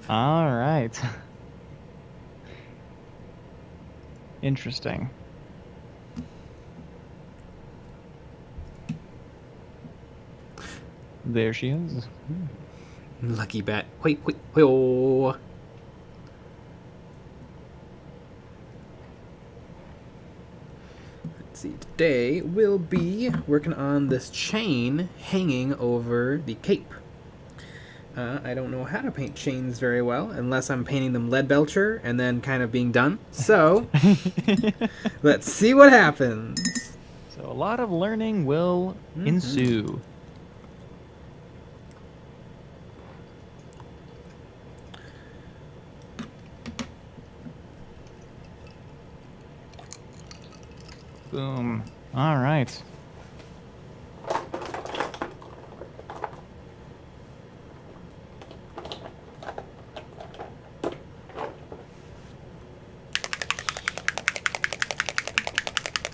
All right. Interesting. There she is. Lucky bat. Wait, wait, wait. Oh. Let's see. Today we'll be working on this chain hanging over the cape. I don't know how to paint chains very well unless I'm painting them lead belcher and then kind of being done. So let's see what happens. So a lot of learning will ensue. Boom. All right.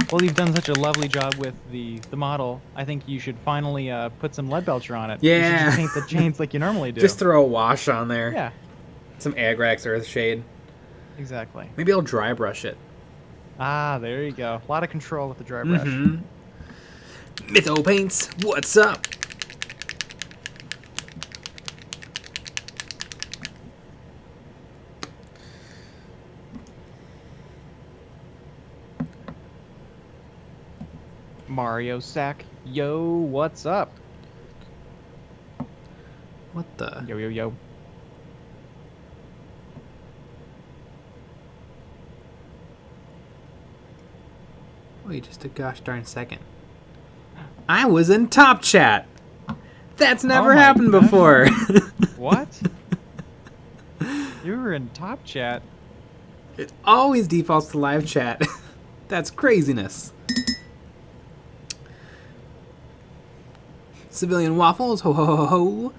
Well, you've done such a lovely job with the model. I think you should finally put some lead belcher on it. Yeah. You should just paint the chains like you normally do. Just throw a wash on there. Yeah. Some Agrax Earthshade. Exactly. Maybe I'll dry brush it. Ah, there you go. A lot of control with the dry brush. Mytho Paints, what's up? Mario Sack, yo, what's up? What the? Yo, yo, yo. Wait just a gosh darn second. I was in top chat. That's never happened before. What? You were in top chat. It always defaults to live chat. That's craziness. Civilian Waffles, ho ho ho ho.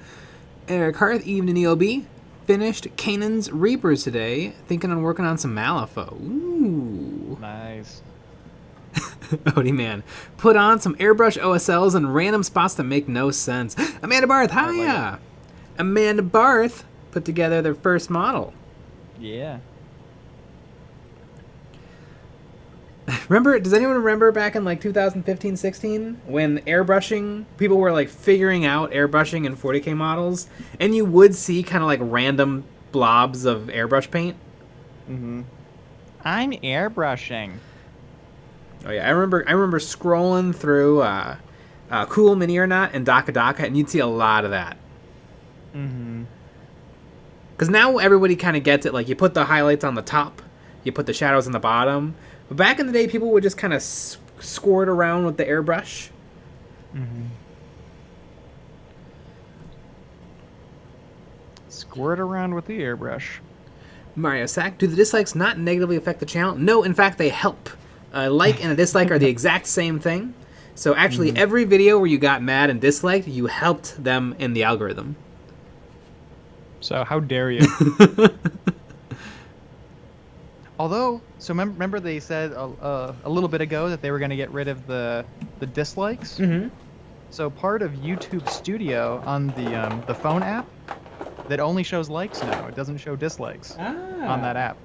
Eric Harth, evening EOB. Finished Canaan's Reapers today. Thinking on working on some Malifaux. Ooh. Nice. Odie man. Put on some airbrush OSLs in random spots that make no sense. Amanda Barth, hiya! Like Amanda Barth put together their first model. Yeah. Remember, does anyone remember back in like 2015-16 when airbrushing, people were like figuring out airbrushing in 40k models, and you would see kind of like random blobs of airbrush paint? Mm-hmm. I'm airbrushing. Oh yeah, I remember scrolling through Cool Mini or Not and Daka Daka, and you'd see a lot of that. Mm-hmm. Because now everybody kind of gets it, like you put the highlights on the top, you put the shadows on the bottom. But back in the day, people would just kind of squirt around with the airbrush. Mm-hmm. Squirt around with the airbrush. Mario Sack, do the dislikes not negatively affect the channel? No, in fact, they help. A like and a dislike are the exact same thing. So actually, every video where you got mad and disliked, you helped them in the algorithm. So how dare you? Although, so remember they said a little bit ago that they were going to get rid of the dislikes? Mm-hmm. So part of YouTube Studio on the phone app, that only shows likes now. It doesn't show dislikes on that app,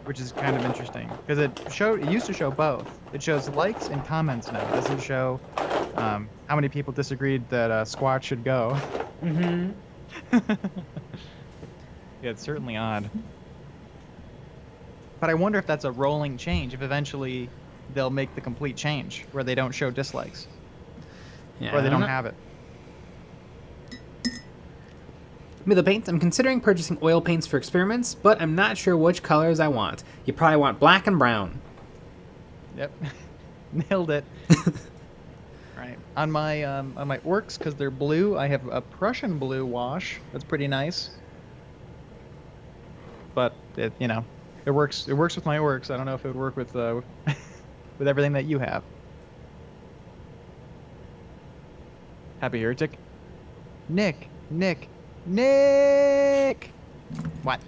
which is kind of interesting because it used to show both. It shows likes and comments now. It doesn't show how many people disagreed that Squatch should go. Mm-hmm. Yeah, it's certainly odd. But I wonder if that's a rolling change, if eventually they'll make the complete change where they don't show dislikes. Yeah, or they don't have it. Mytho Paints, I'm considering purchasing oil paints for experiments, but I'm not sure which colors I want. You probably want black and brown. Yep. Nailed it. Right. On my orcs, because they're blue, I have a Prussian blue wash. That's pretty nice. But it works. It works with my orcs. I don't know if it would work with with everything that you have. Happy Heretic. Nick. What?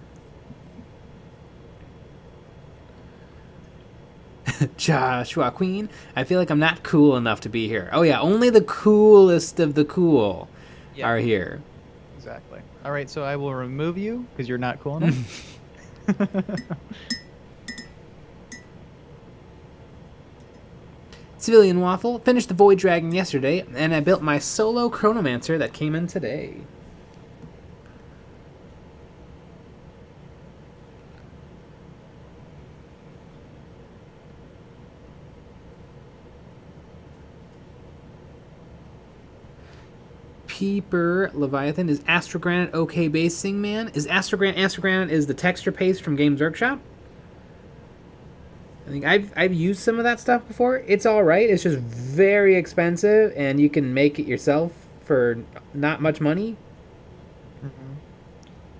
Joshua Queen, I feel like I'm not cool enough to be here. Oh yeah, only the coolest of the cool are here. Exactly. All right, so I will remove you because you're not cool enough. Civilian Waffle finished the Void Dragon yesterday, and I built my solo Chronomancer that came in today. Peeper Leviathan, is Astrogranite okay basing, man? Is Astrogranite is the texture paste from Games Workshop? I think I've used some of that stuff before. It's all right. It's just very expensive, and you can make it yourself for not much money. Mm-hmm.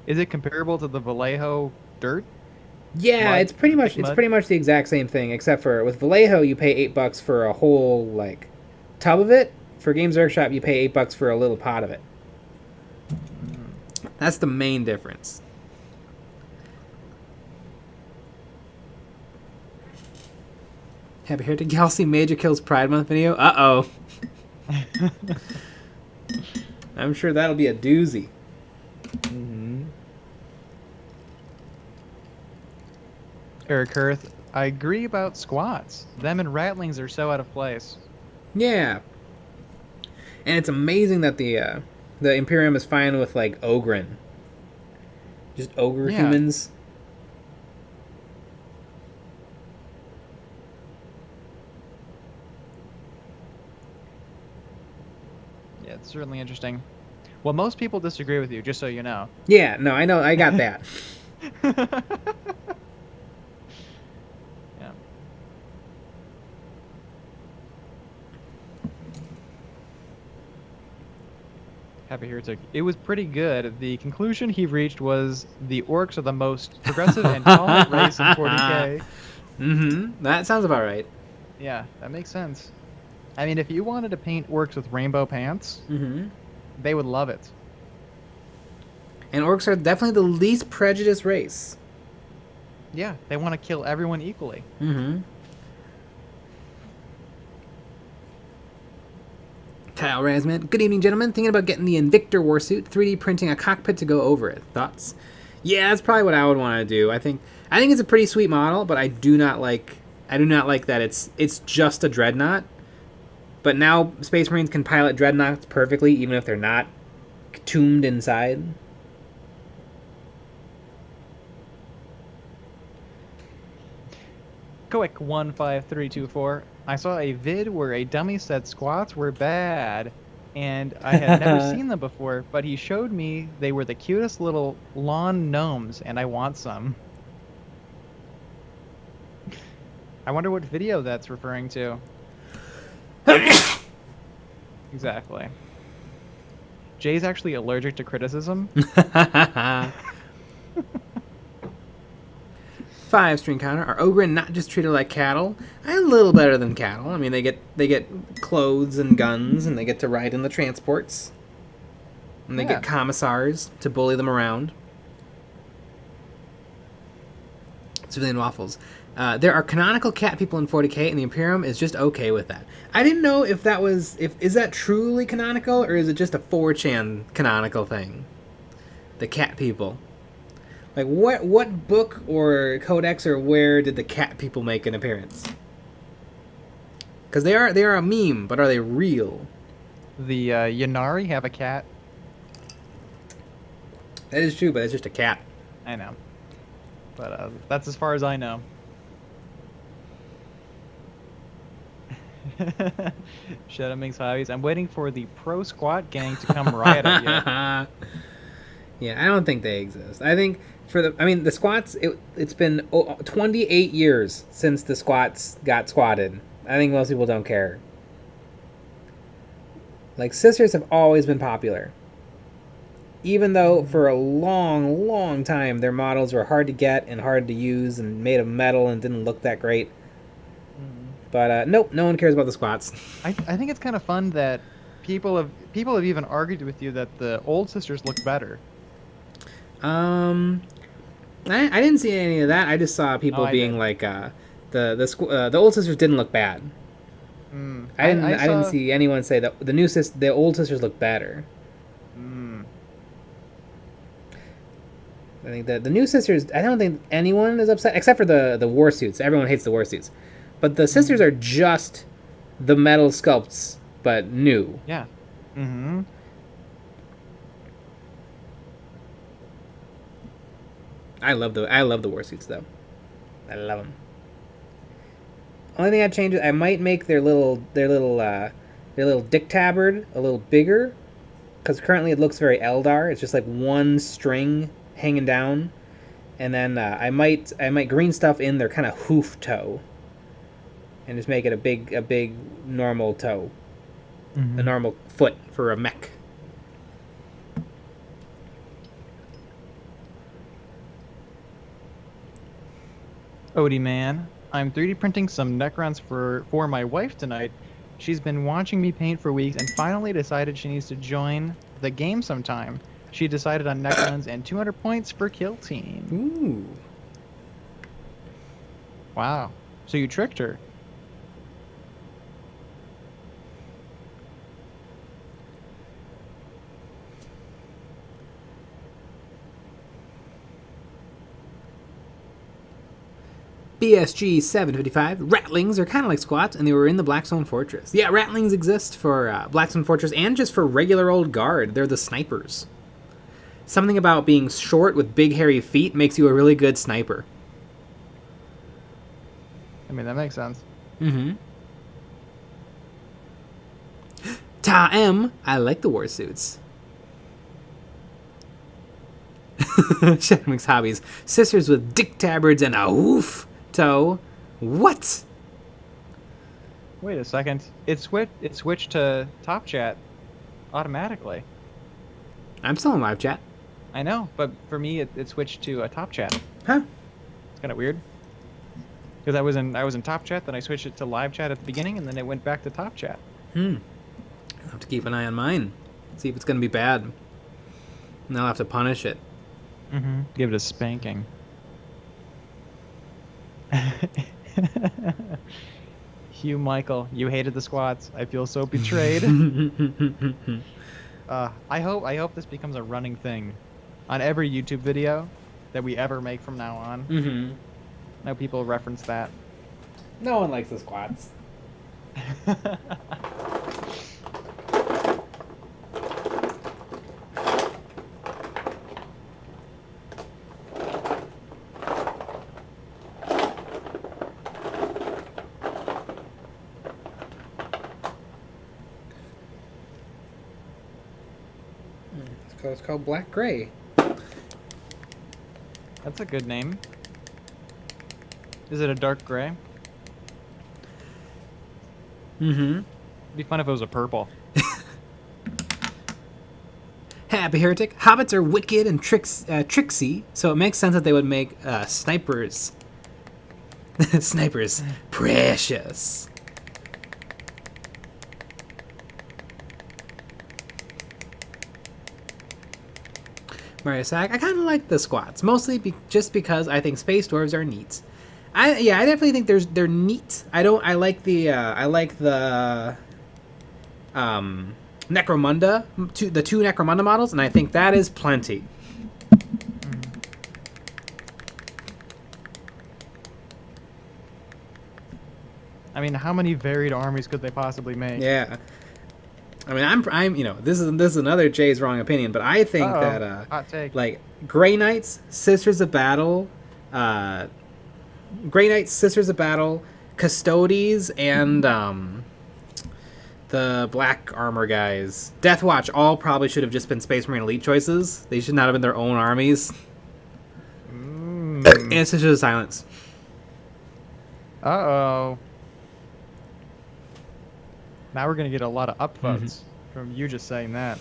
Is it comparable to the Vallejo dirt? Yeah, Mud? it's pretty much the exact same thing, except for with Vallejo you pay $8 for a whole like tub of it. For Games Workshop, you pay $8 for a little pot of it. That's the main difference. Have you heard the Galaxy Major Kills Pride Month video? Uh-oh. I'm sure that'll be a doozy. Mm-hmm. Eric Hirth, I agree about squats. Them and ratlings are so out of place. Yeah. And it's amazing that the Imperium is fine with, like, Ogren. Just ogre humans. Yeah, it's certainly interesting. Well, most people disagree with you, just so you know. Yeah, no, I know. I got that. Yeah. Happy Heretic. It was pretty good. The conclusion he reached was the orcs are the most progressive and tolerant race in 40k. Mm-hmm. That sounds about right. Yeah, that makes sense. I mean, if you wanted to paint orcs with rainbow pants, they would love it. And orcs are definitely the least prejudiced race. Yeah, they want to kill everyone equally. Mm-hmm. Kyle Razman. Good evening, gentlemen. Thinking about getting the Invictor warsuit, 3D printing a cockpit to go over it. Thoughts? Yeah, that's probably what I would want to do. I think it's a pretty sweet model, but I do not like that it's just a dreadnought. But now Space Marines can pilot dreadnoughts perfectly, even if they're not tuned inside. Quick 15324. I saw a vid where a dummy said squats were bad, and I had never seen them before, but he showed me they were the cutest little lawn gnomes, and I want some. I wonder what video that's referring to. Exactly. Jay's actually allergic to criticism. 5-string counter. Are Ogren not just treated like cattle? A little better than cattle. I mean, they get clothes and guns, and they get to ride in the transports, and they get commissars to bully them around. Civilian Waffles. There are canonical cat people in 40k, and the Imperium is just okay with that. I didn't know if that was is that truly canonical, or is it just a 4chan canonical thing? The cat people. Like, what book or codex or where did the cat people make an appearance? Because they are a meme, but are they real? The Yanari have a cat. That is true, but it's just a cat. I know. But that's as far as I know. Shadow Minx Hobbies. I'm waiting for the Pro Squat Gang to come riot at you. Yeah, I don't think they exist. I think the squats, it's been 28 years since the squats got squatted. I think most people don't care. Like, sisters have always been popular. Even though for a long, long time their models were hard to get and hard to use and made of metal and didn't look that great. But nope, no one cares about the squats. I think it's kind of fun that people have even argued with you that the old sisters look better. I didn't see any of that. I just saw people being like, the old sisters didn't look bad. I didn't see anyone say that the old sisters look better. I think the new sisters, I don't think anyone is upset, except for the war suits. Everyone hates the war suits. But the sisters are just the metal sculpts, but new. Yeah. Mm-hmm. I love the war suits, though. I love them. Only thing I'd change is I might make their little dick tabard a little bigger, because currently it looks very Eldar. It's just like one string hanging down, and then I might green stuff in their kind of hoof toe, and just make it a big normal toe, a normal foot for a mech. Odie man, I'm 3D printing some Necrons for my wife tonight. She's been watching me paint for weeks and finally decided she needs to join the game sometime. She decided on Necrons and 200 points for Kill Team. Ooh. Wow. So you tricked her. BSG 755. Ratlings are kind of like squats, and they were in the Blackstone Fortress. Yeah, Ratlings exist for Blackstone Fortress and just for regular old guard. They're the snipers. Something about being short with big hairy feet makes you a really good sniper. I mean, that makes sense. Mm-hmm. Ta M. I like the war suits. Shadowmix hobbies. Sisters with dick tabards and a woof toe. What? Wait a second. It switched to top chat automatically. I'm still in live chat. I know, but for me it switched to a top chat. Huh? It's kind of weird. Because I was in top chat, then I switched it to live chat at the beginning, and then it went back to top chat. I'll have to keep an eye on mine. See if it's gonna be bad. And I'll have to punish it. Mm-hmm. Give it a spanking. Hugh Michael, you hated the squats. I feel so betrayed. I hope this becomes a running thing on every YouTube video that we ever make from now on. Mm-hmm. Now people reference that. No one likes the squats. It's called Black Gray. That's a good name. Is it a dark gray? Mm-hmm. It'd be fun if it was a purple. Happy Heretic. Hobbits are wicked and tricksy, so it makes sense that they would make snipers. Snipers precious. Mario Sack. I kind of like the squats, mostly just because I think space dwarves are neat. I definitely think they're neat. I like the Necromunda, the two Necromunda models, and I think that is plenty. I mean, how many varied armies could they possibly make? Yeah. I mean, I'm this is another Jay's wrong opinion, but I think that hot take. like Grey Knights, Sisters of Battle, Custodes, and the Black Armor guys, Death Watch, all probably should have just been Space Marine Elite choices. They should not have been their own armies. And Sisters of Silence. Uh-oh. Now we're going to get a lot of upvotes from you just saying that.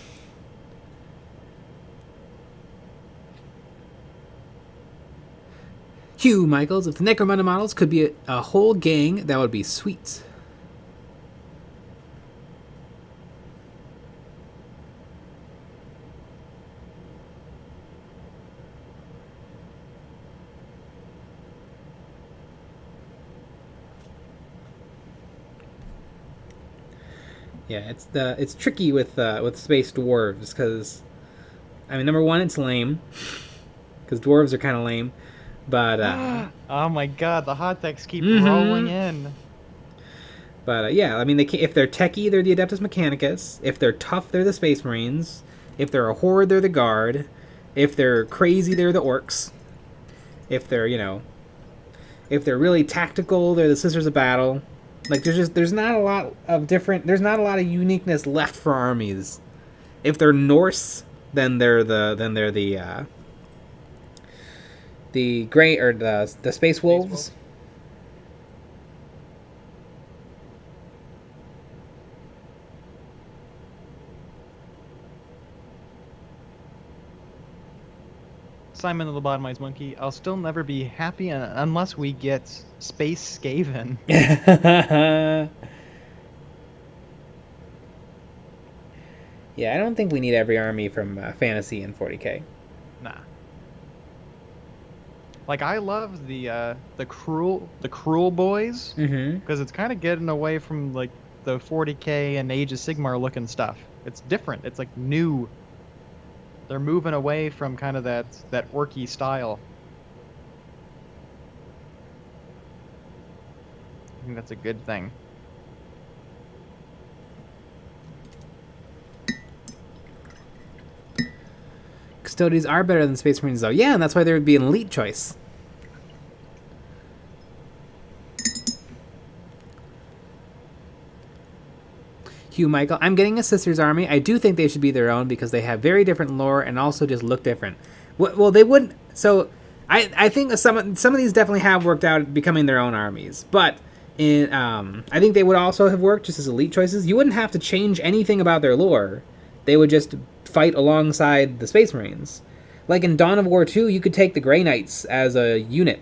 Hugh Michaels, if the Necromunda models could be a whole gang, that would be sweet. Yeah, it's tricky with space dwarves because, I mean, number one, it's lame. because dwarves are kind of lame. But oh my god, the hot techs keep rolling in. But yeah, I mean, if they're techie, they're the Adeptus Mechanicus. If they're tough, they're the Space Marines. If they're a horde, they're the Guard. If they're crazy, they're the Orcs. If they're, if they're really tactical, they're the Sisters of Battle. Like, there's not a lot of uniqueness left for armies. If they're Norse, then they're the Grey, or the Space Wolves. Simon the Lobotomized Monkey, I'll still never be happy unless we get Space Skaven. Yeah, I don't think we need every army from Fantasy in 40k. Nah. Like, I love the cruel boys, because it's kind of getting away from like the 40k and Age of Sigmar looking stuff. It's different. It's like new. They're moving away from kind of that orky style. I think that's a good thing. Custodians are better than Space Marines, though. Yeah, and that's why there would be an elite choice. Hugh Michael, I'm getting a Sisters army. I do think they should be their own because they have very different lore and also just look different. Well, they wouldn't. So I think some of these definitely have worked out becoming their own armies, but I think they would also have worked just as elite choices. You wouldn't have to change anything about their lore. They would just fight alongside the Space Marines. Like in Dawn of War 2, you could take the Grey Knights as a unit,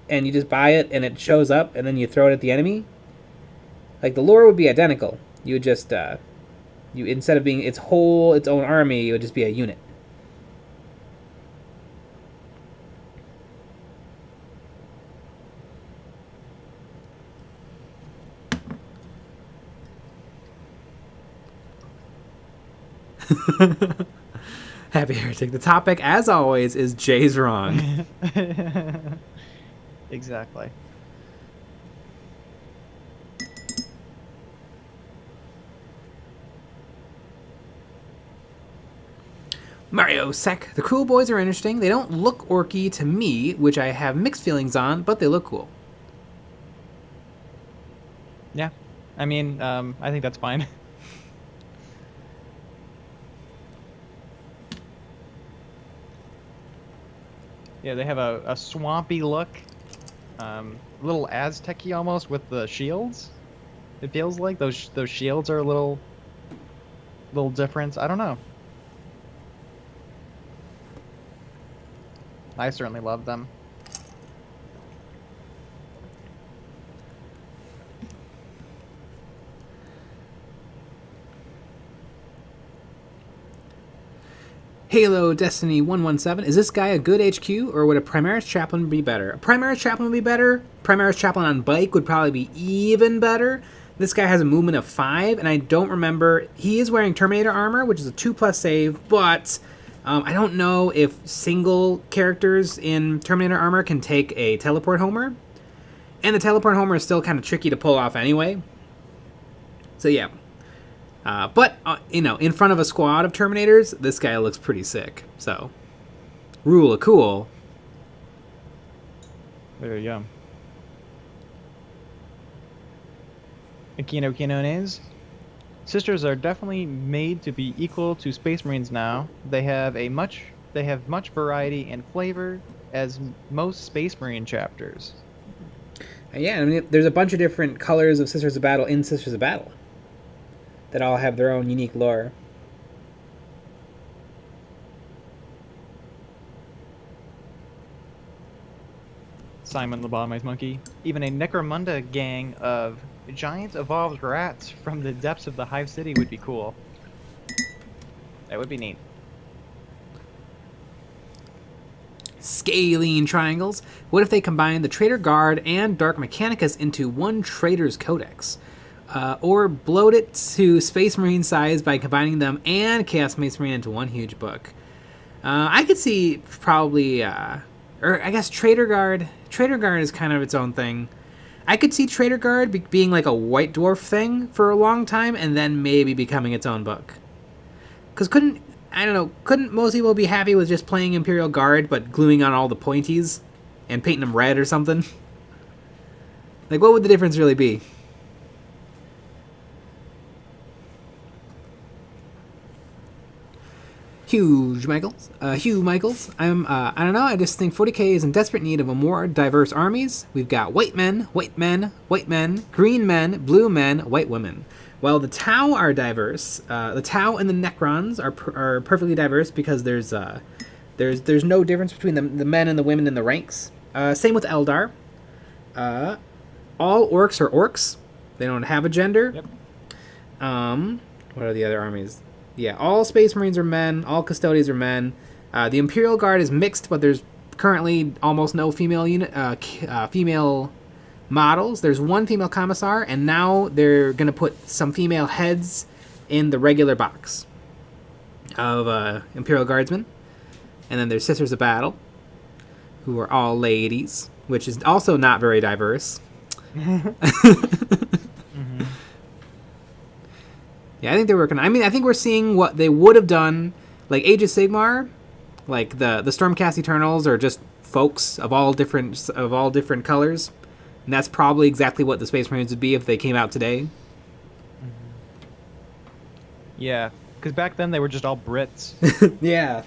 and you just buy it and it shows up, and then you throw it at the enemy. Like, the lore would be identical. You would just, instead of being its own army, it would just be a unit. Happy Heretic. The topic, as always, is Jay's wrong. Exactly. Mario Sec. The Cruel Boys are interesting. They don't look orky to me, which I have mixed feelings on, but they look cool. Yeah. I mean, I think that's fine. Yeah, they have a swampy look. A little Aztec-y almost with the shields. It feels like those shields are a little different. I don't know. I certainly love them. Halo Destiny 117. Is this guy a good HQ, or would a Primaris Chaplain be better? A Primaris Chaplain would be better. Primaris Chaplain on bike would probably be even better. This guy has a movement of 5, and I don't remember. He is wearing Terminator armor, which is a 2+ save, but I don't know if single characters in Terminator armor can take a teleport homer. And the teleport homer is still kind of tricky to pull off anyway. So yeah. But in front of a squad of Terminators, this guy looks pretty sick. So, rule of cool. There you go. Aquino Quinones. Sisters are definitely made to be equal to Space Marines now. They have much variety and flavor as most Space Marine chapters. Yeah, I mean, there's a bunch of different colors of Sisters of Battle in Sisters of Battle that all have their own unique lore. Simon the Lobotomized Monkey. Even a Necromunda gang of giant evolved rats from the depths of the Hive City would be cool. That would be neat. Scalene triangles. What if they combine the Traitor Guard and Dark Mechanicus into one Traitor's Codex? Or bloat it to Space Marine size by combining them and Chaos Space Marine into one huge book. I could see probably, or I guess Trader Guard. Trader Guard is kind of its own thing. I could see Trader Guard being like a White Dwarf thing for a long time, and then maybe becoming its own book. Because couldn't most people be happy with just playing Imperial Guard, but gluing on all the pointies and painting them red or something? Like, what would the difference really be? Hugh Michaels. I don't know, I just think 40k is in desperate need of a more diverse armies. We've got white men, green men, blue men, white women. Well, the Tau are diverse. The Tau and the Necrons are perfectly diverse because there's no difference between the men and the women in the ranks. Same with Eldar. All orcs are orcs. They don't have a gender. Yep. What are the other armies? Yeah, all Space Marines are men. All Custodians are men. The Imperial Guard is mixed, but there's currently almost no female models. There's one female commissar, and now they're going to put some female heads in the regular box of Imperial Guardsmen. And then there's Sisters of Battle, who are all ladies, which is also not very diverse. Yeah, I think they're working. I think we're seeing what they would have done, like Age of Sigmar, like the Stormcast Eternals are just folks of all different colors, and that's probably exactly what the Space Marines would be if they came out today. Yeah, because back then they were just all Brits. Yeah.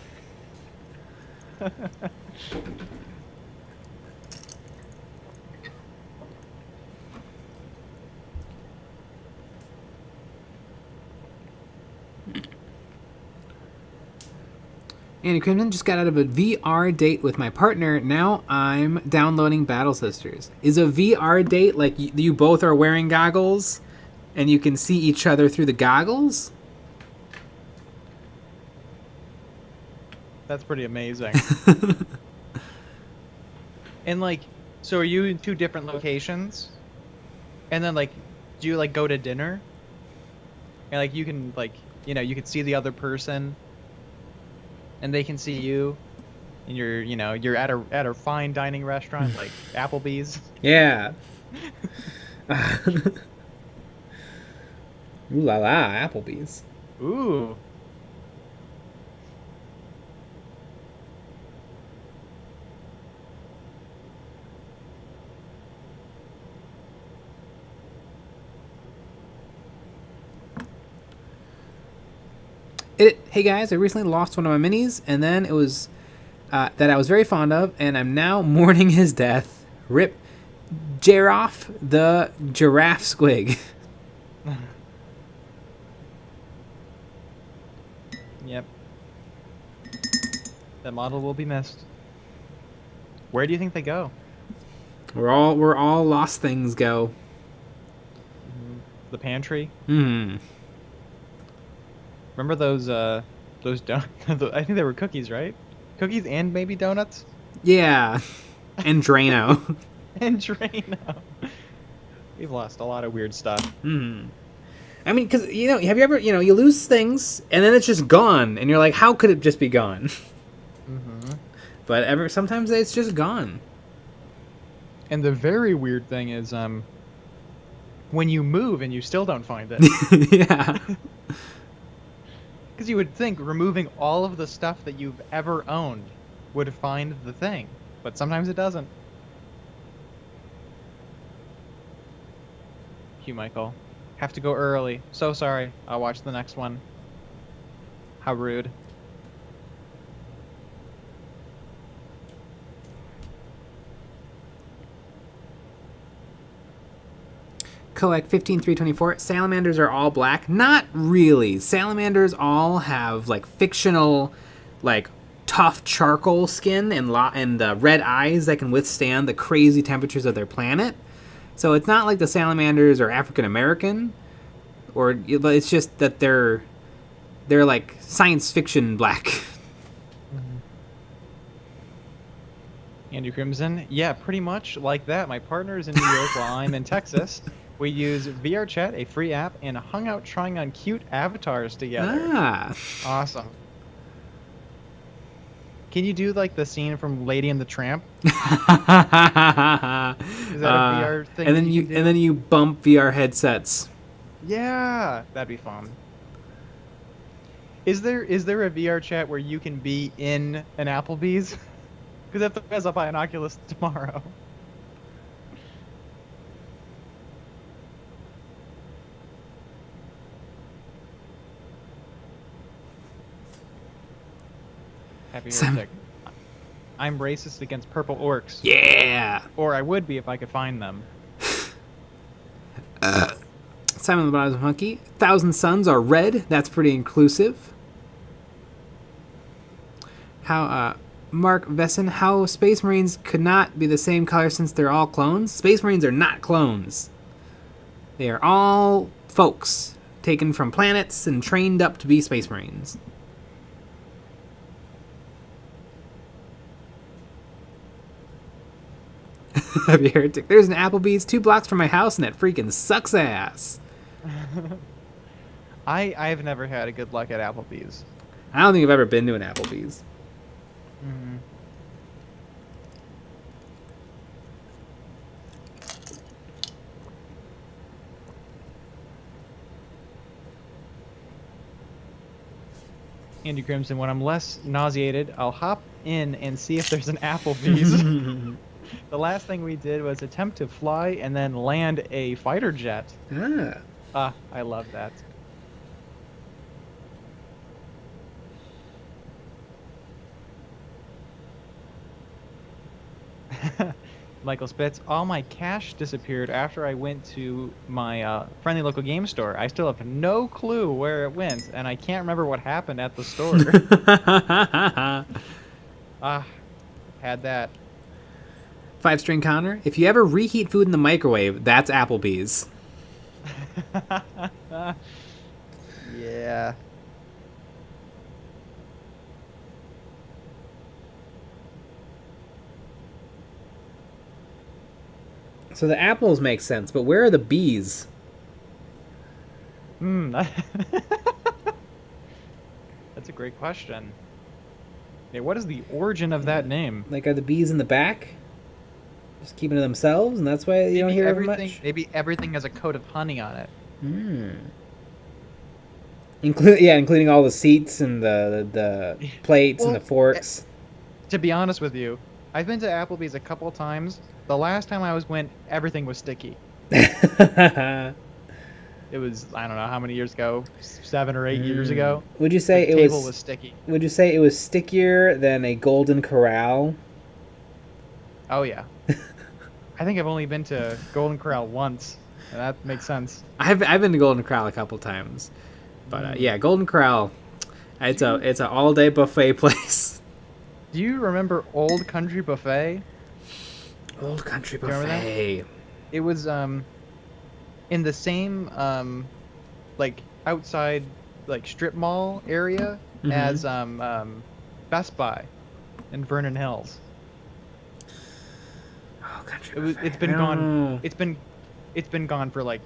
Andy Crimson just got out of a VR date with my partner. Now I'm downloading Battle Sisters. Is a VR date like you both are wearing goggles and you can see each other through the goggles? That's pretty amazing. And like, so are you in two different locations? And then like, do you like go to dinner? And like you can like, you can see the other person. And they can see you, and you're at a fine dining restaurant like Applebee's. Yeah. Ooh la la, Applebee's. Ooh. Hey guys, I recently lost one of my minis, and then it was that I was very fond of, and I'm now mourning his death. Rip Giraffe the Giraffe Squig. Yep. That model will be missed. Where do you think they go? Where all lost things go. The pantry? Hmm. Remember those donuts? I think they were cookies, right? Cookies and maybe donuts? Yeah. And Drano. And Drano. We've lost a lot of weird stuff. Hmm. I mean, because, have you ever, you lose things, and then it's just gone, and you're like, how could it just be gone? Mm-hmm. But sometimes it's just gone. And the very weird thing is, when you move and you still don't find it. Yeah. Because you would think removing all of the stuff that you've ever owned would find the thing, but sometimes it doesn't. Hugh Michael. Have to go early. So sorry. I'll watch the next one. How rude. Coac 15324. Salamanders are all black. Not really. Salamanders all have like fictional, like tough charcoal skin and red eyes that can withstand the crazy temperatures of their planet. So it's not like the salamanders are African American, or it's just that they're like science fiction black. Andy Crimson. Yeah, pretty much like that. My partner is in New York while I'm in Texas. We use VR Chat, a free app, and hung out trying on cute avatars together. Ah. Awesome. Can you do like the scene from Lady and the Tramp? Is that a VR thing? And then you bump VR headsets. Yeah, that'd be fun. Is there a VR chat where you can be in an Applebee's? Because I'll buy an Oculus tomorrow. Happy Heretic. I'm racist against purple orcs. Yeah! Or I would be if I could find them. Simon the Bottom Monkey. 1,000 Suns are red. That's pretty inclusive. How, Mark Vesson, how Space Marines could not be the same color since they're all clones? Space Marines are not clones. They are all folks taken from planets and trained up to be Space Marines. Happy Heretic. There's an Applebee's 2 blocks from my house, and that freaking sucks ass. I've never had a good luck at Applebee's. I don't think I've ever been to an Applebee's. Mm-hmm. Andy Crimson, when I'm less nauseated, I'll hop in and see if there's an Applebee's. The last thing we did was attempt to fly and then land a fighter jet. I love that. Michael Spitz, all my cash disappeared after I went to my friendly local game store. I still have no clue where it went, and I can't remember what happened at the store. Had that. 5-string Connor, if you ever reheat food in the microwave, that's Applebee's. Yeah. So the apples make sense, but where are the bees? That's a great question. Yeah, what is the origin of that name? Like, are the bees in the back? Just keeping to themselves, and that's why you don't hear them much? Maybe everything has a coat of honey on it. Including all the seats and the plates and the forks. To be honest with you, I've been to Applebee's a couple of times. The last time I went, everything was sticky. It was, I don't know how many years ago, 7 or 8 years ago. Would you say the table was sticky? Would you say it was stickier than a Golden Corral? Oh yeah. I think I've only been to Golden Corral once, and that makes sense. I've been to Golden Corral a couple times, but yeah, Golden Corral, it's a all day buffet place. Do you remember Old Country Buffet? Old Country Buffet. It was in the same like outside like strip mall area as Best Buy in Vernon Hills. Oh, Country Buffet. It's been gone. It's been gone for like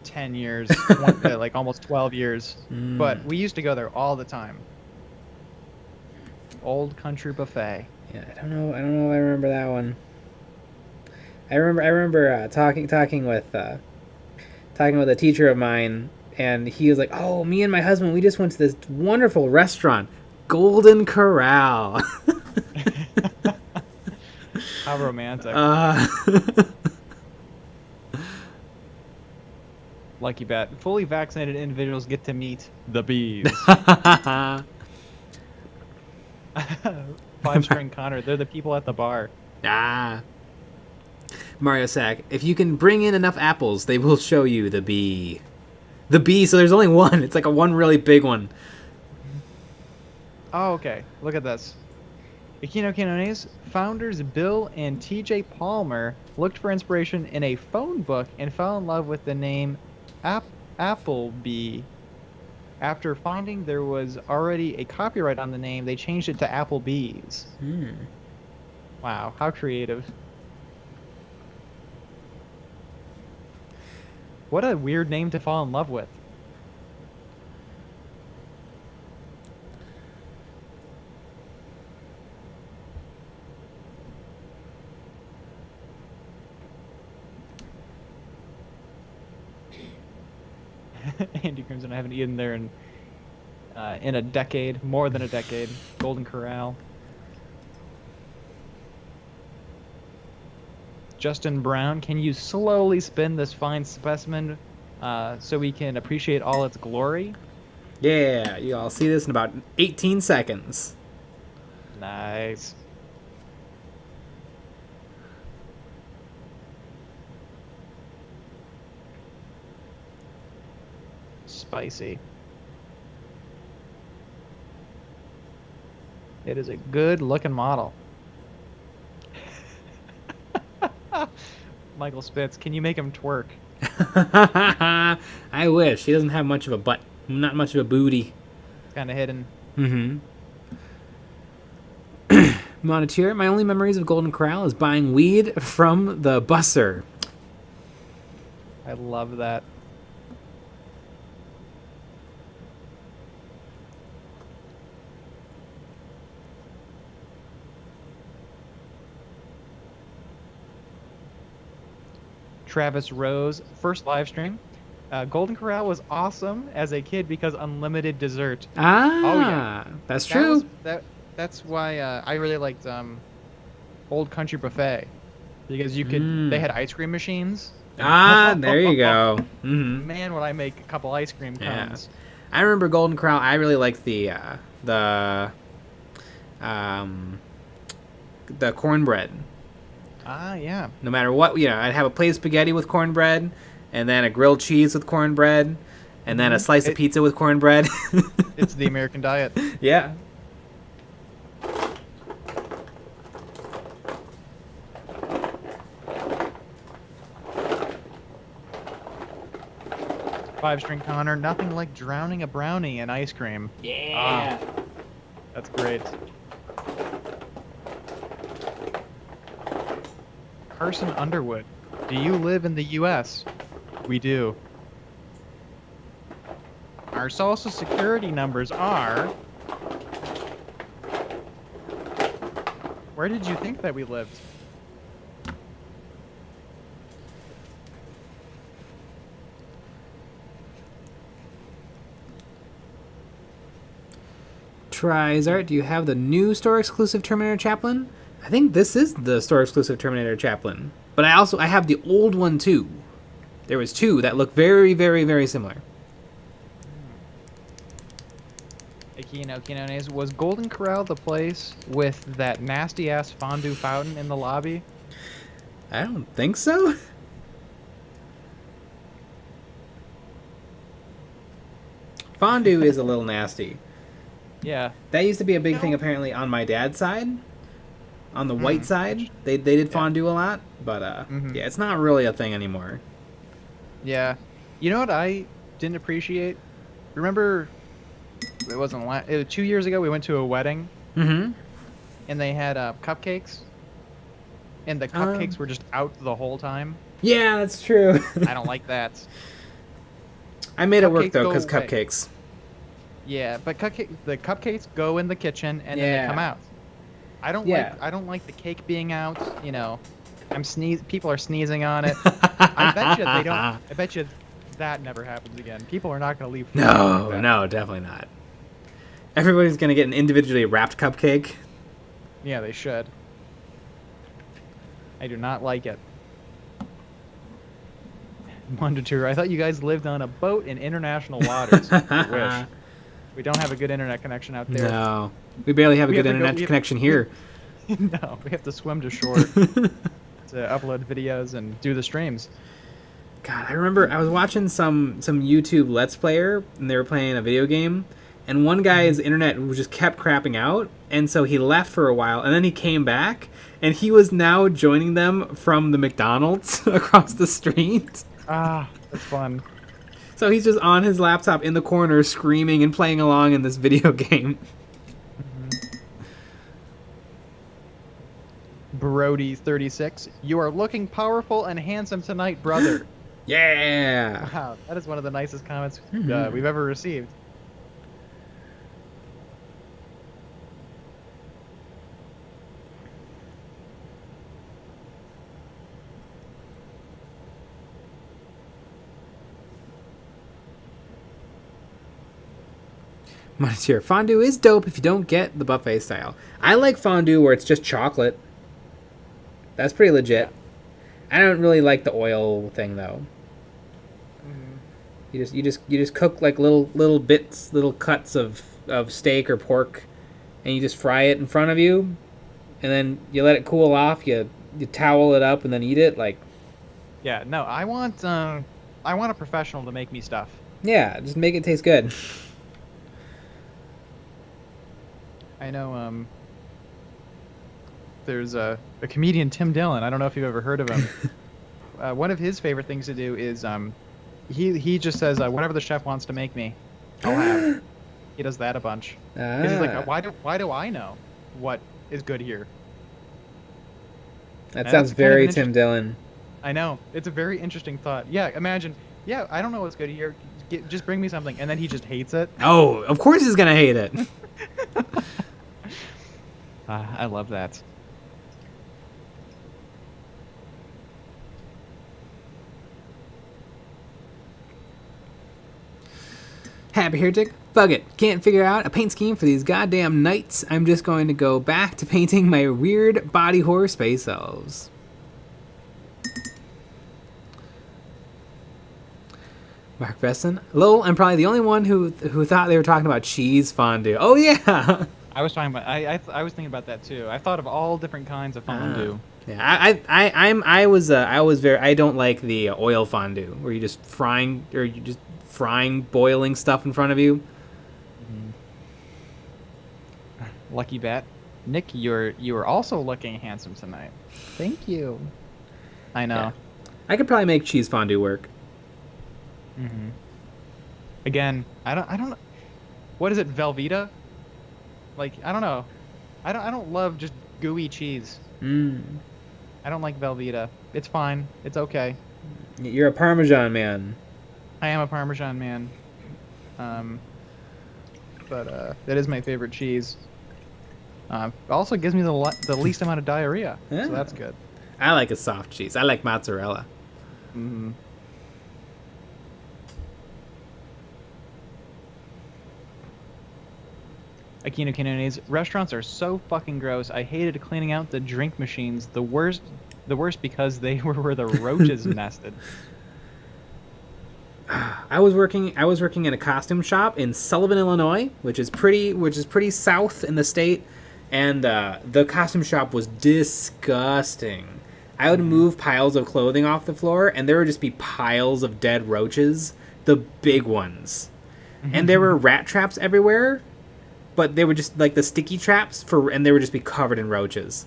10 years, like almost 12 years. But we used to go there all the time. Old Country Buffet. Yeah, I don't know if I remember that one. I remember talking with a teacher of mine, and he was like, "Oh, me and my husband, we just went to this wonderful restaurant, Golden Corral." How romantic. Lucky bet. Fully vaccinated individuals get to meet the bees. 5-string Connor, they're the people at the bar. Mario Sack, if you can bring in enough apples, they will show you the bee. The bee, so there's only one. It's like a one really big one. Oh, okay. Look at this. Aquino Canones, founders Bill and TJ Palmer looked for inspiration in a phone book and fell in love with the name Applebee. After finding there was already a copyright on the name, they changed it to Applebee's. Wow, how creative. What a weird name to fall in love with. Andy Crimson, I haven't eaten there in a decade, more than a decade. Golden Corral. Justin Brown, can you slowly spin this fine specimen so we can appreciate all its glory? Yeah, you all see this in about 18 seconds. Nice. Spicy. It is a good looking model. Michael Spitz, can you make him twerk? I wish. He doesn't have much of a butt. Not much of a booty. It's kind of hidden. Mm-hmm. Moneteer, my only memories of Golden Corral is buying weed from the busser. I love that. Travis Rose, first live stream. Golden Corral was awesome as a kid because unlimited dessert. Ah, Oh, yeah. that's true. That's why I really liked Old Country Buffet, because you could they had ice cream machines. Ah, there you go. Mm-hmm. Man, would I make a couple ice cream cones? I remember Golden Corral. I really liked the cornbread. Ah, yeah. No matter what, I'd have a plate of spaghetti with cornbread, and then a grilled cheese with cornbread, and then a slice of pizza with cornbread. It's the American diet. Yeah. Five-string Connor, nothing like drowning a brownie in ice cream. Yeah. Ah, that's great. Carson Underwood, do you live in the U.S.? We do. Our social security numbers are... Where did you think that we lived? Trizart, do you have the new store-exclusive Terminator Chaplain? I think this is the store-exclusive Terminator Chaplain. But I have the old one, too. There was two that look very, very, very similar. Kinones, was Golden Corral the place with that nasty-ass fondue fountain in the lobby? I don't think so. Fondue is a little nasty. Yeah. That used to be a big thing, apparently, on my dad's side. On the white side, they did fondue a lot, but yeah, it's not really a thing anymore. Yeah. You know what I didn't appreciate? Remember, it was 2 years ago, we went to a wedding, Mm-hmm. and they had cupcakes, and the cupcakes were just out the whole time. Yeah, that's true. I don't like that. I made it work, though, go because away. cupcakes. Yeah, but the cupcakes go in the kitchen, and then they come out. I don't like the cake being out. You know, people are sneezing on it. I bet you they don't. I bet you that never happens again. People are not going to leave. No, definitely not. Everybody's gonna get an individually wrapped cupcake. Yeah, they should. I do not like it. Mondatour, I thought you guys lived on a boat in international waters. I wish. We don't have a good internet connection out there. No, we barely have a good internet connection here. No, we have to swim to shore to upload videos and do the streams. God, I remember I was watching some YouTube Let's Player, and they were playing a video game, and one guy's internet just kept crapping out, and so he left for a while, and then he came back, and he was now joining them from the McDonald's across the street. Ah, that's fun. So he's just on his laptop in the corner screaming and playing along in this video game. Brody36, you are looking powerful and handsome tonight, brother. Yeah! Wow, that is one of the nicest comments we've ever received. Monsieur, fondue is dope if you don't get the buffet style. I like fondue where it's just chocolate. That's pretty legit. I don't really like the oil thing though. You just cook like little bits, little cuts of steak or pork, and you just fry it in front of you, and then you let it cool off. You towel it up and then eat it. Like, yeah, no, I want a professional to make me stuff. Yeah, just make it taste good. I know. There's a comedian, Tim Dillon. I don't know if you've ever heard of him. One of his favorite things to do is he just says whatever the chef wants to make me, I'll have. He does that a bunch. Because he's like, why do I know what is good here? That sounds very Tim Dillon. I know. It's a very interesting thought. Yeah, imagine. Yeah, I don't know what's good here. Just bring me something, and then he just hates it. Oh, of course he's gonna hate it. I love that. Happy Heretic? Fuck it. Can't figure out a paint scheme for these goddamn knights. I'm just going to go back to painting my weird body horror space elves. Mark Vesson. Lol, I'm probably the only one who thought they were talking about cheese fondue. Oh yeah. I was talking about. I was thinking about that too. I thought of all different kinds of fondue. Yeah, I don't like the oil fondue where you just frying boiling stuff in front of you. Lucky bat. Nick, you are also looking handsome tonight. Thank you. I know. Yeah. I could probably make cheese fondue work. Again, I don't. What is it, Velveeta? Like, I don't know. I don't love just gooey cheese. I don't like Velveeta. It's fine. It's okay. You're a Parmesan man. I am a Parmesan man. But that is my favorite cheese. It also gives me the least amount of diarrhea, so that's good. I like a soft cheese. I like mozzarella. Aquino Quinones, restaurants are so fucking gross. I hated cleaning out the drink machines. The worst because they were where the roaches nested. I was working in a costume shop in Sullivan, Illinois, which is pretty south in the state, and the costume shop was disgusting. I would move piles of clothing off the floor, and there would just be piles of dead roaches, the big ones, and there were rat traps everywhere. But they were just like the sticky traps and they would just be covered in roaches.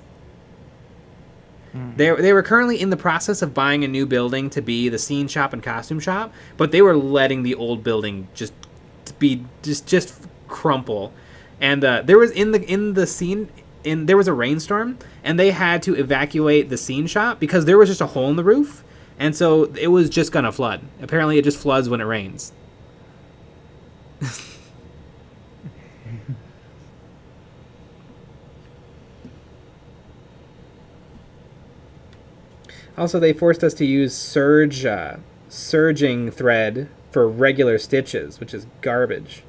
They were currently in the process of buying a new building to be the scene shop and costume shop, but they were letting the old building just crumple. And there was there was a rainstorm, and they had to evacuate the scene shop because there was just a hole in the roof, and so it was just gonna flood. Apparently, it just floods when it rains. Also, they forced us to use surging thread for regular stitches, which is garbage.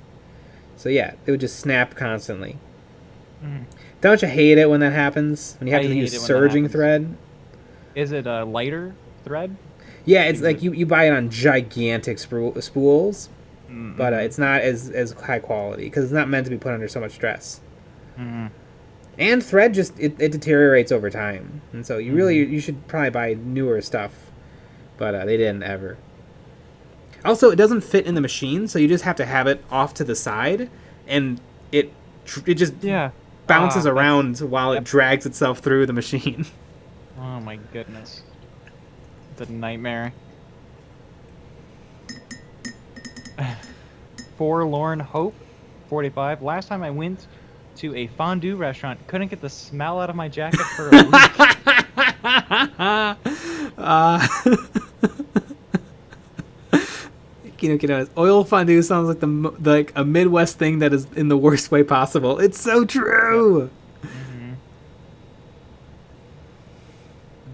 So yeah, it would just snap constantly. Don't you hate it when that happens? When you have to use surging thread? Is it a lighter thread? Yeah, it's like you buy it on gigantic spools, but it's not as high quality because it's not meant to be put under so much stress. And thread it deteriorates over time, and so you should probably buy newer stuff, but they didn't ever. Also, it doesn't fit in the machine, so you just have to have it off to the side, and it just bounces around while it drags itself through the machine. Oh my goodness, it's a nightmare. Forlorn Hope 45. Last time I went to a fondue restaurant, couldn't get the smell out of my jacket for a week. Oil fondue sounds like a Midwest thing that is in the worst way possible. It's so true.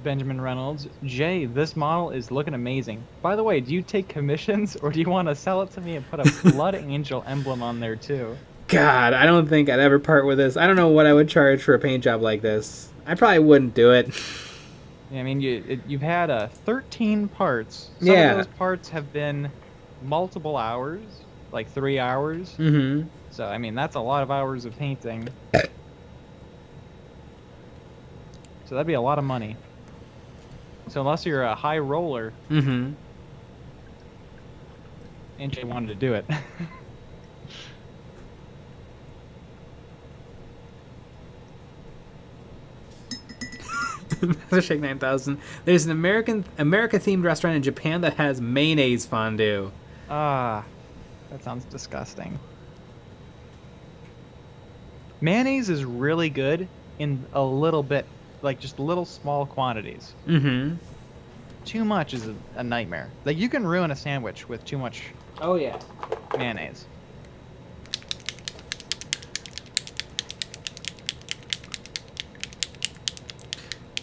Benjamin Reynolds, Jay, this model is looking amazing. By the way, do you take commissions, or do you want to sell it to me and put a Blood Angel emblem on there too? God, I don't think I'd ever part with this. I don't know what I would charge for a paint job like this. I probably wouldn't do it. Yeah, I mean, you've had 13 parts. Some Yeah. of those parts have been multiple hours, like 3 hours. Mm-hmm. So, I mean, that's a lot of hours of painting. So that'd be a lot of money. So unless you're a high roller, Mm-hmm. NJ wanted to do it. Master Shake 9000. There's an America-themed restaurant in Japan that has mayonnaise fondue. Ah, that sounds disgusting. Mayonnaise is really good in a little bit, like just little small quantities. Mm-hmm. Too much is a nightmare. Like, you can ruin a sandwich with too much Oh, yeah. mayonnaise.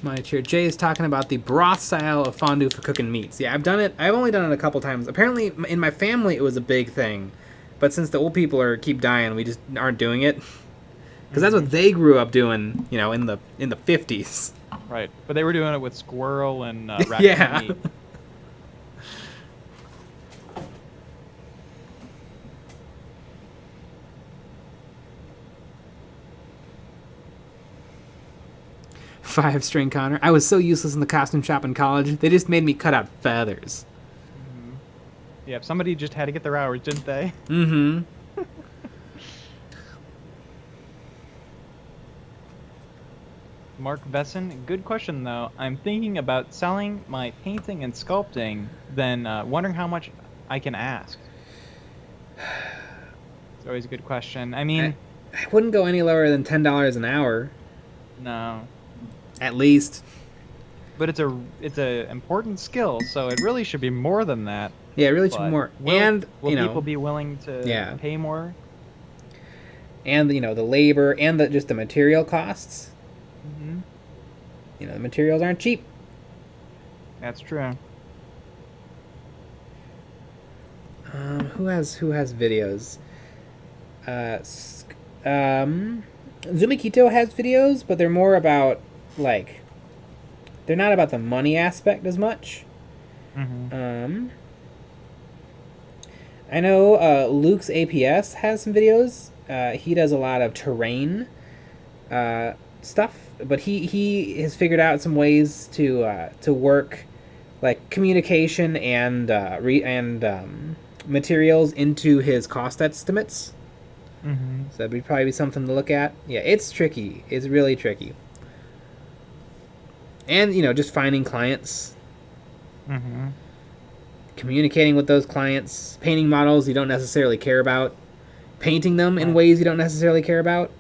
Miniature Jay is talking about the broth style of fondue for cooking meats. Yeah, I've done it. I've only done it a couple times. Apparently, in my family, it was a big thing. But since the old people keep dying, we just aren't doing it. Because that's what they grew up doing, you know, in the 50s. Right, but they were doing it with squirrel and raccoon Yeah. meat. Five-string Connor. I was so useless in the costume shop in college. They just made me cut out feathers. Yeah, somebody just had to get their hours, didn't they? Mm-hmm. Mark Vesson, good question though. I'm thinking about selling my painting and sculpting, then wondering how much I can ask. It's always a good question. I mean, I wouldn't go any lower than $10 an hour, no, at least. but it's a important skill, so it really should be more than that. Yeah, it really should But be more. will And you know, people be willing to pay more? and you know, the labor and just the material costs. Mm-hmm. You know, the materials aren't cheap. That's true. Who has videos? Zumikito has videos, but they're more about like, they're not about the money aspect as much. Mm-hmm. I know Luke's APS has some videos. He does a lot of terrain stuff, but he has figured out some ways to work like communication and materials into his cost estimates. Mm-hmm. So that'd probably be something to look at. Yeah, it's tricky. It's really tricky. And, you know, just finding clients. Mm-hmm. Communicating with those clients. Painting models you don't necessarily care about. Painting them in ways you don't necessarily care about.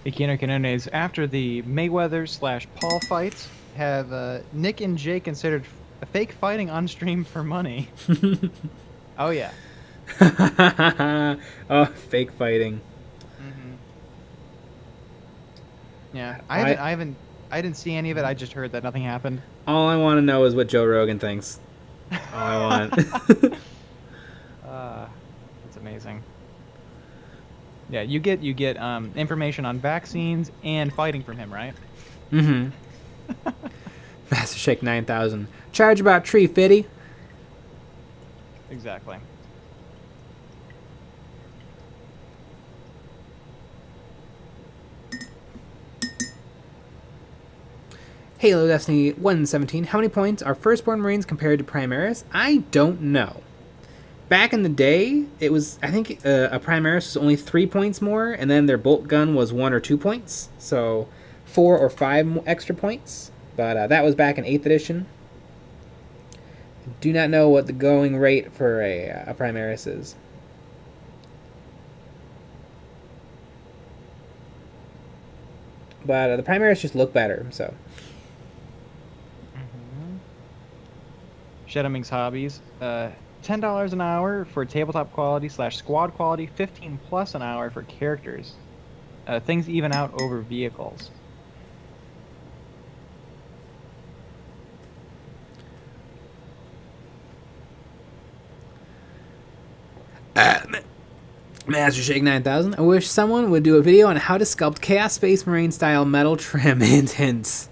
Ikino Kanones, after the Mayweather/Paul fights, have Nick and Jay considered fake fighting on stream for money? Oh yeah. Oh, fake fighting. Mm-hmm. Yeah, I didn't see any of it. I just heard that nothing happened. All I want to know is what Joe Rogan thinks. All I want. That's amazing. Yeah, you get information on vaccines and fighting from him, right? Mm-hmm. Master Shake 9000. Charge about tree fitty. Exactly. Halo Destiny 117. How many points are Firstborn Marines compared to Primaris? I don't know. Back in the day, it was, I think a Primaris was only 3 points more, and then their bolt gun was 1 or 2 points. So 4 or 5 extra points. But that was back in 8th edition. Do not know what the going rate for a Primaris is. But the Primaris just look better, so. Shadowming's hobbies. $10 an hour for tabletop quality / squad quality. 15 plus an hour for characters. Things even out over vehicles. Master Shake 9000. I wish someone would do a video on how to sculpt Chaos Space Marine style metal trim. Hint, hints.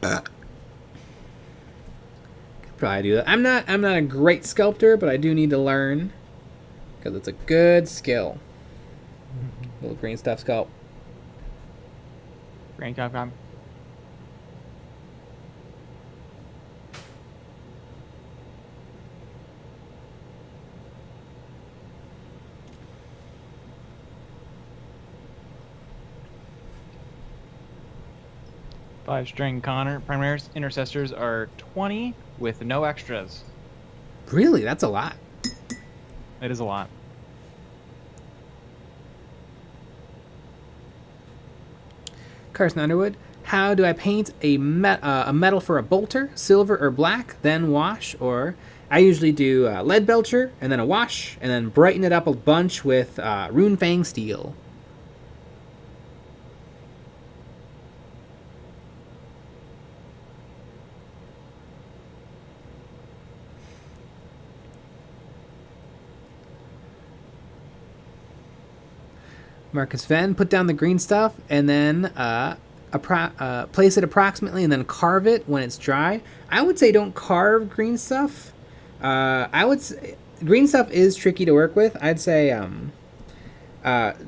Could probably do that. I'm not a great sculptor, but I do need to learn because it's a good skill. Little green stuff sculpt. Green Capcom. Five-string Connor. Primaris intercessors are 20 with no extras. Really? That's a lot. It is a lot. Carson Underwood. How do I paint a metal for a bolter? Silver or black, then wash? Or I usually do lead belcher, and then a wash, and then brighten it up a bunch with Rune Fang steel. Marcus Venn, put down the green stuff and then place it approximately and then carve it when it's dry. I would say don't carve green stuff. I would say green stuff is tricky to work with. I'd say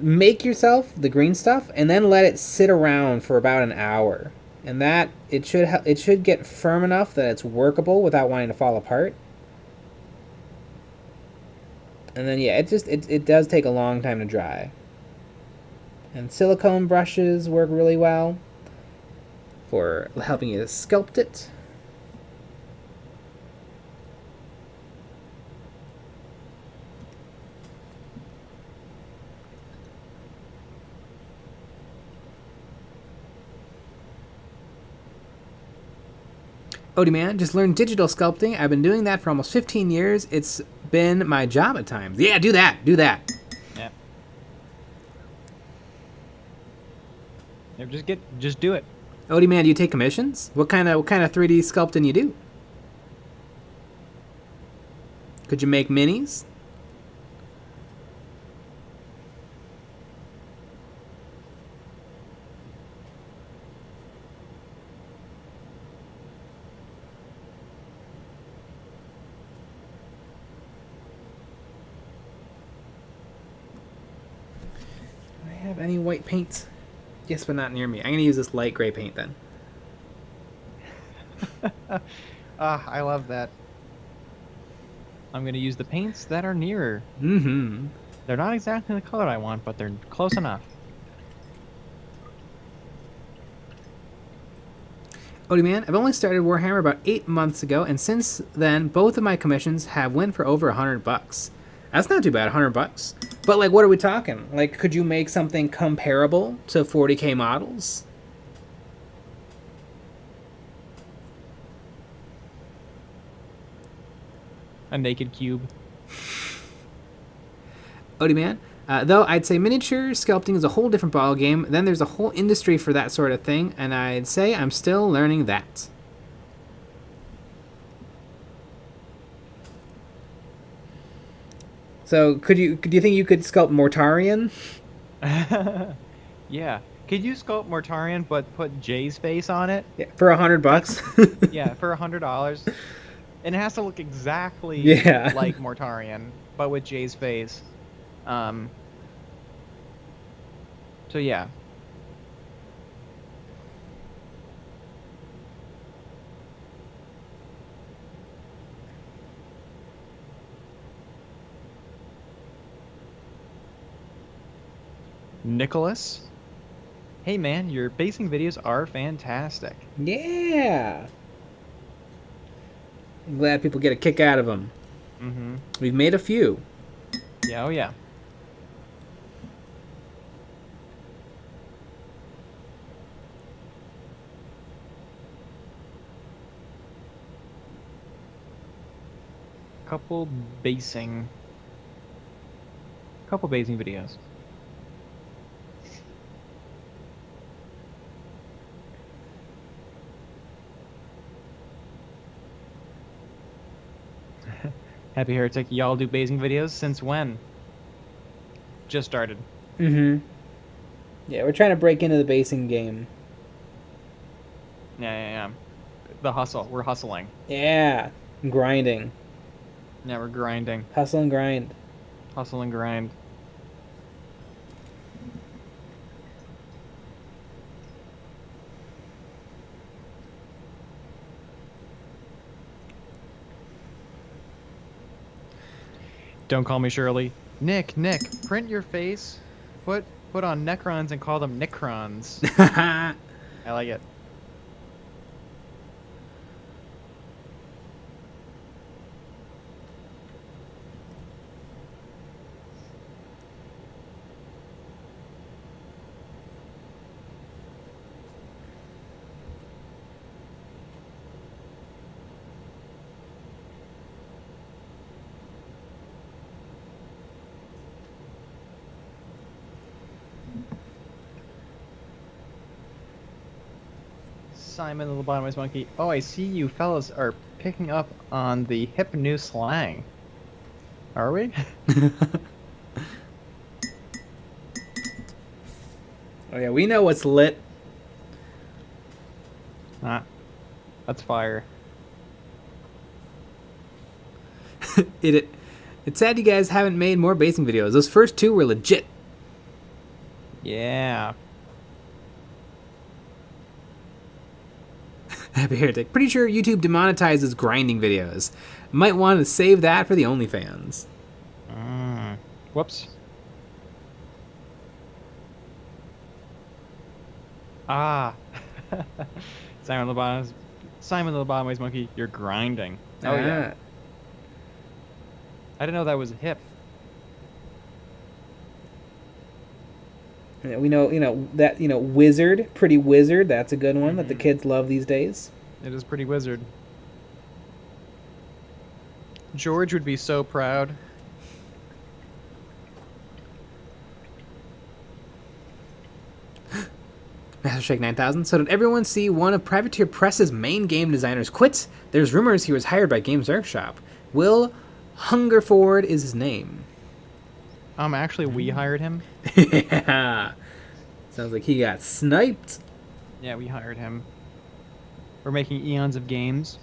make yourself the green stuff and then let it sit around for about an hour. And that it should get firm enough that it's workable without wanting to fall apart. And then yeah, it does take a long time to dry. And silicone brushes work really well for helping you sculpt it. Odie man, just learned digital sculpting. I've been doing that for almost 15 years. It's been my job at times. Yeah, do that. Do that. Yeah. Just do it. Odie man, do you take commissions? What kind of 3D sculpting you do? Could you make minis? Do I have any white paint? Yes, but not near me. I'm going to use this light gray paint then. I love that. I'm going to use the paints that are nearer. Mm-hmm. They're not exactly the color I want, but they're close enough. Odie man, I've only started Warhammer about 8 months ago, and since then, both of my commissions have went for over $100. That's not too bad, $100. But like, what are we talking? Like, could you make something comparable to 40k models? A naked cube. Odie man, though I'd say miniature sculpting is a whole different ballgame. Then there's a whole industry for that sort of thing, and I'd say I'm still learning that. So, do you think you could sculpt Mortarion? Yeah. Could you sculpt Mortarion but put Jay's face on it? Yeah, for $100? Yeah, for $100. And it has to look exactly like Mortarion, but with Jay's face. So yeah. Nicholas, hey man, your basing videos are fantastic. Yeah. I'm glad people get a kick out of them. Mm-hmm. We've made a few. Yeah, oh yeah. Couple basing videos. Happy Heretic, y'all do basing videos? Since when? just started. Mm-hmm. Yeah, we're trying to break into the basing game. Yeah. The hustle. We're hustling. Yeah. Grinding. Yeah, we're grinding. Hustle and grind. Hustle and grind. Don't call me Shirley. Nick, print your face. Put on Necrons and call them Nicrons. I like it. Simon the Lobotomized Monkey. Oh, I see you fellas are picking up on the hip new slang. Are we? Oh yeah, we know what's lit. Ah, that's fire. It's sad you guys haven't made more basing videos. Those first two were legit. Yeah. Happy Heretic. Pretty sure YouTube demonetizes grinding videos. Might want to save that for the OnlyFans. Whoops. Ah. Simon the Lobotomized Monkey, you're grinding. Oh yeah. I didn't know that was hip. We know, that, Wizard, Pretty Wizard, that's a good one that the kids love these days. It is Pretty Wizard. George would be so proud. Master Shake 9000. So did everyone see one of Privateer Press's main game designers quit? There's rumors he was hired by Games Workshop. Will Hungerford is his name. Actually, we hired him. Yeah. Sounds like he got sniped. Yeah, we hired him. We're making Eons of Games.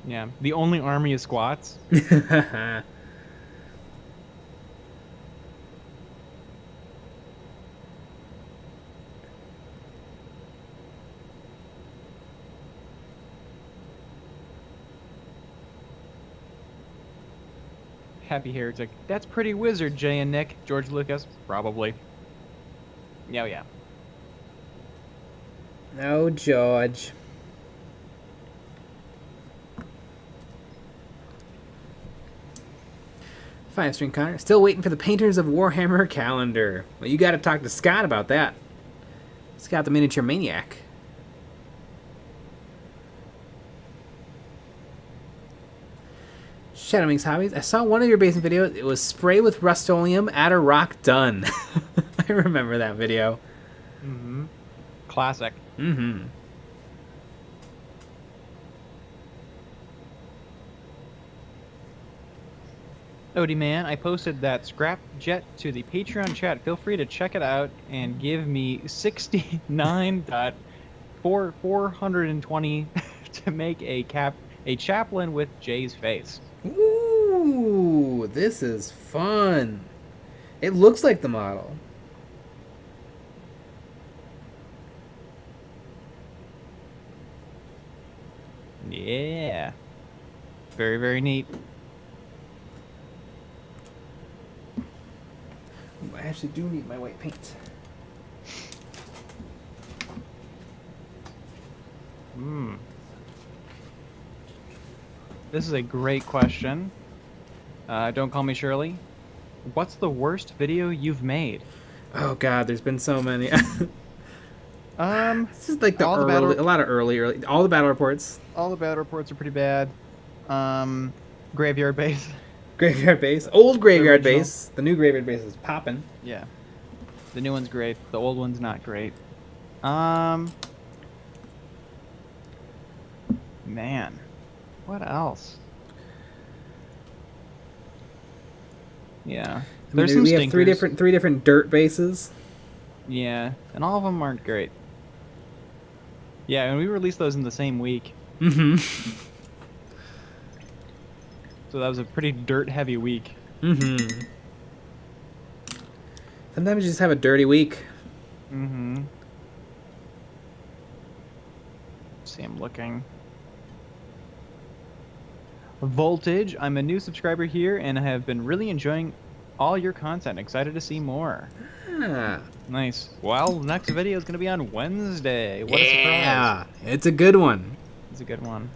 Yeah, the only army of squats. Happy Heretic. That's Pretty Wizard, Jay and Nick. George Lucas? Probably. Yeah. No, George. Fine, String Connor. Still waiting for the Painters of Warhammer calendar. Well, you got to talk to Scott about that. Scott the Miniature Maniac. Shadowwings Hobbies. I saw one of your basing videos. It was spray with Rust-Oleum, add a rock, done. I remember that video. Mm-hmm. Classic. Mm-hmm. Odie man, I posted that scrap jet to the Patreon chat. Feel free to check it out and give me 69.420 to make a chaplain with Jay's face. Ooh, this is fun. It looks like the model. Yeah. Very, very neat. I actually do need my white paint. This is a great question. Don't call me Shirley. What's the worst video you've made? Oh God, there's been so many. This is like a lot of early. All the battle reports. All the battle reports are pretty bad. Graveyard base. Graveyard base. Old graveyard base. The new graveyard base is popping. Yeah. The new one's great. The old one's not great. Man, what else? Yeah, there's some we have stinkers. three different dirt bases. Yeah, and all of them aren't great. Yeah, and we released those in the same week. Mm-hmm. So that was a pretty dirt-heavy week. Mm-hmm. Sometimes you just have a dirty week. Mm-hmm. See, I'm looking. Voltage, I'm a new subscriber here and have been really enjoying all your content. Excited to see more. Ah. Nice. Well, the next video is going to be on Wednesday. What a surprise. Yeah, it's a good one. It's a good one.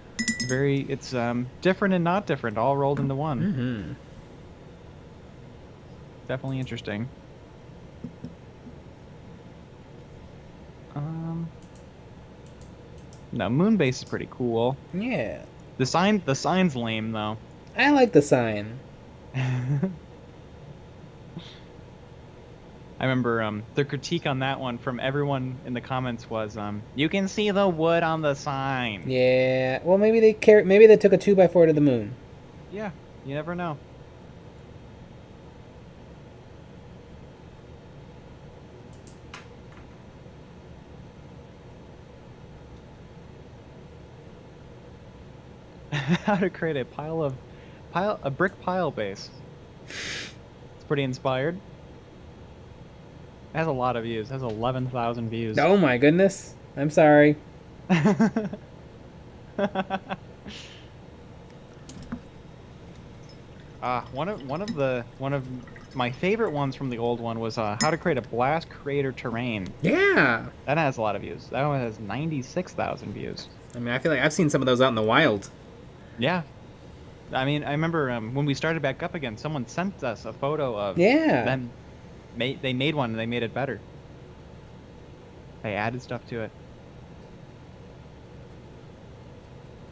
It's different and not different, all rolled into one. Mm-hmm. Definitely interesting. No, Moonbase is pretty cool. Yeah. The sign's lame though. I like the sign. I remember the critique on that one from everyone in the comments was you can see the wood on the sign. Yeah. Well, maybe they took a 2x4 to the moon. Yeah, you never know. How to create a brick pile base. It's pretty inspired. It has a lot of views. It has 11,000 views. Oh my goodness. I'm sorry. One of my favorite ones from the old one was how to create a blast crater terrain. Yeah. That has a lot of views. That one has 96,000 views. I mean, I feel like I've seen some of those out in the wild. Yeah. I mean, I remember when we started back up again, someone sent us a photo of them. They made one and they made it better. They added stuff to it.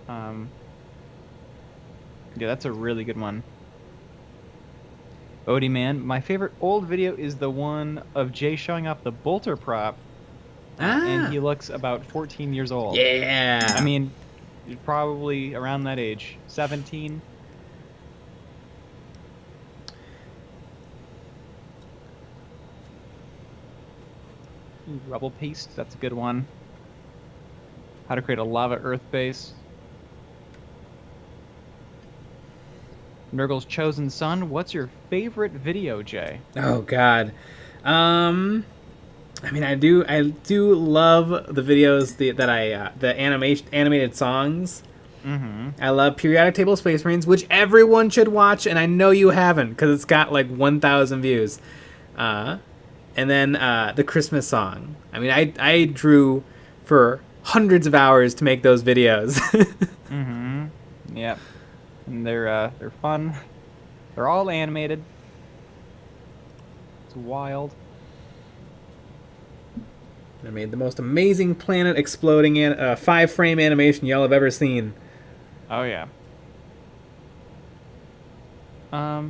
Yeah, that's a really good one. Odie man, my favorite old video is the one of Jay showing off the bolter prop. And he looks about 14 years old. Yeah. I mean, probably around that age. 17. Rubble paste, that's a good one. How to create a lava earth base. Nurgle's Chosen Son, what's your favorite video, Jay? Oh God. I mean, I do love the videos the animated songs. Mm-hmm. I love Periodic Table Space Marines, which everyone should watch, and I know you haven't because it's got like 1,000 views. And then the Christmas song. I mean, I drew for hundreds of hours to make those videos. Mm-hmm. Yep. And they're fun. They're all animated. It's wild. I made the most amazing planet exploding 5-frame animation y'all have ever seen. Oh yeah. All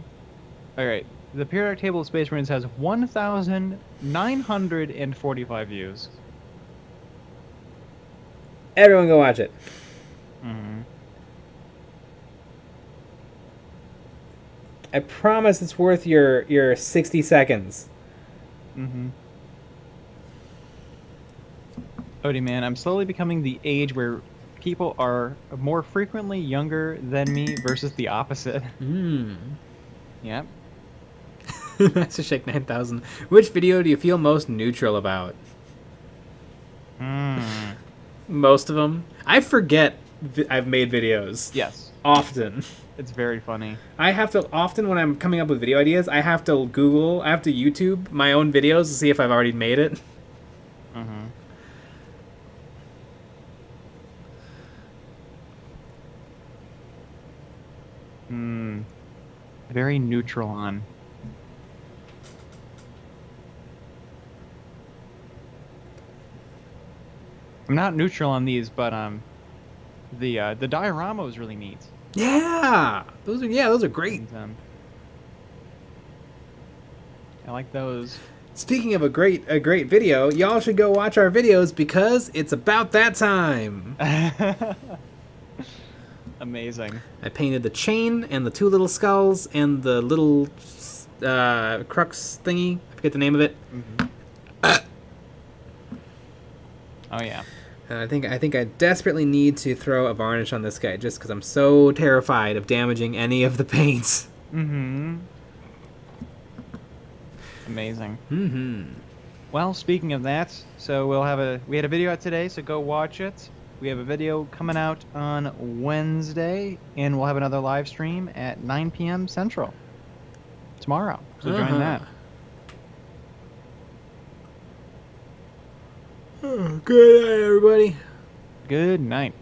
right. The Periodic Table of Space Marines has 1,945 views. Everyone go watch it. Mm-hmm. I promise it's worth your 60 seconds. Mm-hmm. Odie man, I'm slowly becoming the age where people are more frequently younger than me versus the opposite. Yep. Master Shake 9000. Which video do you feel most neutral about? Most of them. I forget I've made videos. Yes. Often. It's very funny. I have to, often when I'm coming up with video ideas, I have to YouTube my own videos to see if I've already made it. Mm-hmm. Very neutral on. I'm not neutral on these, but the diorama was really neat. Yeah, those are great. And, I like those. Speaking of a great video, y'all should go watch our videos because it's about that time. Amazing. I painted the chain and the 2 little skulls and the little crux thingy. I forget the name of it. Oh yeah. I think I desperately need to throw a varnish on this guy just because I'm so terrified of damaging any of the paints. Amazing. Well, speaking of that, so we had a video out today, so go watch it. We have a video coming out on Wednesday, and we'll have another live stream at 9 p.m. Central tomorrow. So join that. Good night, everybody. Good night.